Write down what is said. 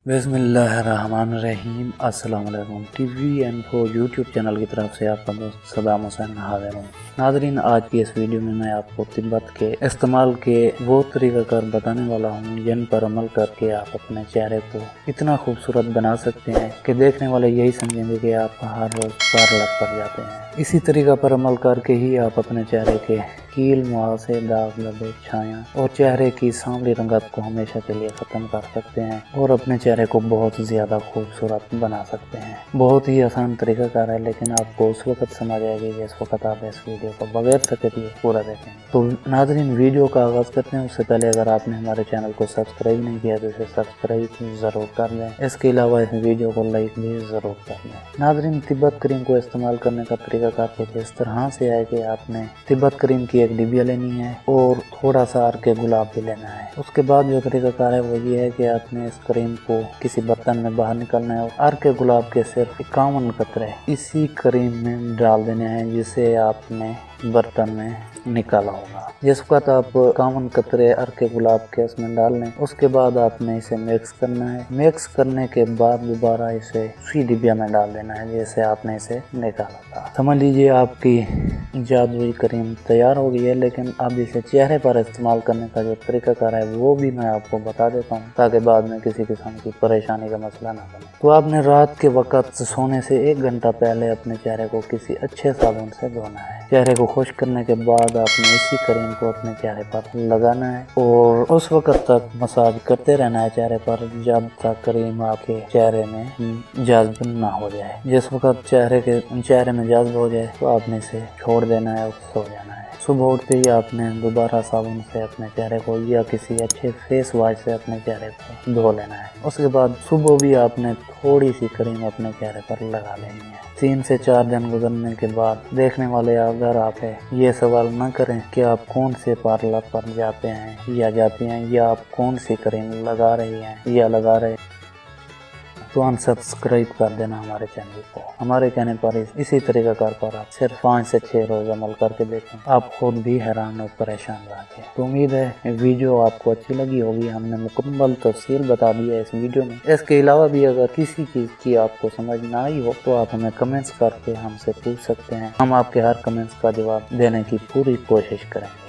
बिस्मिल्लाहिर्रहमानिर्रहीम। अस्सलाम वालेकुम। टीवी इन्फो यूट्यूब चैनल की तरफ से आपका दोस्त सदाम हुसैन हाजिर हूँ। नाज़रीन, आज की इस वीडियो में मैं आपको तिब्बत के इस्तेमाल के वो तरीक़ाकार बताने वाला हूँ जिन पर अमल करके आप अपने चेहरे को इतना खूबसूरत बना सकते हैं कि देखने वाले यही समझेंगे कि आप हर रोज़ पार्लर पर जाते हैं। इसी तरीक़ा पर अमल करके ही आप अपने चेहरे के कील, मुहासे, दाग, धब्बे, छाया और चेहरे की सांवली रंगत को हमेशा के लिए ख़त्म कर सकते हैं और अपने चेहरे को बहुत ज़्यादा खूबसूरत बना सकते हैं। बहुत ही आसान तरीक़ाकार है, लेकिन आपको उस वक्त समझ आएगी जिस वक्त आप इस वीडियो को बगैर सके दिए पूरा देखेंगे। तो नाज़रीन, वीडियो का आगाज़ करते हैं। उससे पहले अगर आपने हमारे चैनल को सब्सक्राइब नहीं किया तो इसे सब्सक्राइब ज़रूर कर लें। इसके अलावा इस वीडियो को लाइक भी ज़रूर कर लें। नाज़रीन, तिब्बत क्रीम को इस्तेमाल करने का तरीक़ाकार कुछ इस तरह से है कि आपने तिब्बत क्रीम की एक डिबिया लेनी है और थोड़ा सा अर्के गुलाब भी लेना है। उसके बाद जो तरीक़ाकार है वो ये है कि आपने इस क्रीम को किसी बर्तन में बाहर निकालना है और अर्के गुलाब के सिर्फ 51 कतरे इसी क्रीम में डाल देने हैं जिसे आपने बर्तन में निकाला होगा। जिस वक्त आप 51 कतरे अर्के गुलाब के इसमें डाल लें, उसके बाद आपने इसे मिक्स करना है। मिक्स करने के बाद दोबारा इसे उसी डिबिया में डाल देना है जैसे आपने इसे निकाला था। समझ लीजिए आपकी जादुई क्रीम तैयार हो गई है। लेकिन अब इसे चेहरे पर इस्तेमाल करने का जो तरीक़ाकार है वो भी मैं आपको बता देता हूँ ताकि बाद में किसी किस्म की परेशानी का मसला ना बने। तो आपने रात के वक्त सोने से 1 घंटा पहले अपने चेहरे को किसी अच्छे साबुन से धोना है। चेहरे को खुश करने के बाद आपने इसी क्रीम को अपने चेहरे पर लगाना है और उस वक्त तक मसाज करते रहना है चेहरे पर जब तक क्रीम आपके चेहरे में जज्ब ना हो जाए। जिस वक्त चेहरे में जज्ब हो जाए तो आपने इसे छोड़ देना है और सो जाना है। सुबह उठते ही आपने दोबारा साबुन से अपने चेहरे को या किसी अच्छे फेस वॉश से अपने चेहरे को धो लेना है। उसके बाद सुबह भी आपने थोड़ी सी क्रीम अपने चेहरे पर लगा लेनी है। 3 से 4 दिन गुजरने के बाद देखने वाले अगर आप ये सवाल न करें कि आप कौन से पार्लर पर जाते हैं या जाती हैं या आप कौन सी क्रीम लगा रही हैं या लगा रहे, तो अनसब्सक्राइब कर देना हमारे चैनल को। हमारे कहने पर इसी तरीक़ाकार पर आप सिर्फ 5 से 6 रोज़ अमल करके देखें, आप खुद भी हैरान और परेशान रहेंगे। तो उम्मीद है वीडियो आपको अच्छी लगी होगी। हमने मुकम्मल तफसील बता दी है इस वीडियो में। इसके अलावा भी अगर किसी चीज़ की आपको समझ ना आई हो तो आप हमें कमेंट्स करके हमसे पूछ सकते हैं। हम आपके हर कमेंट्स का जवाब देने की पूरी कोशिश करेंगे।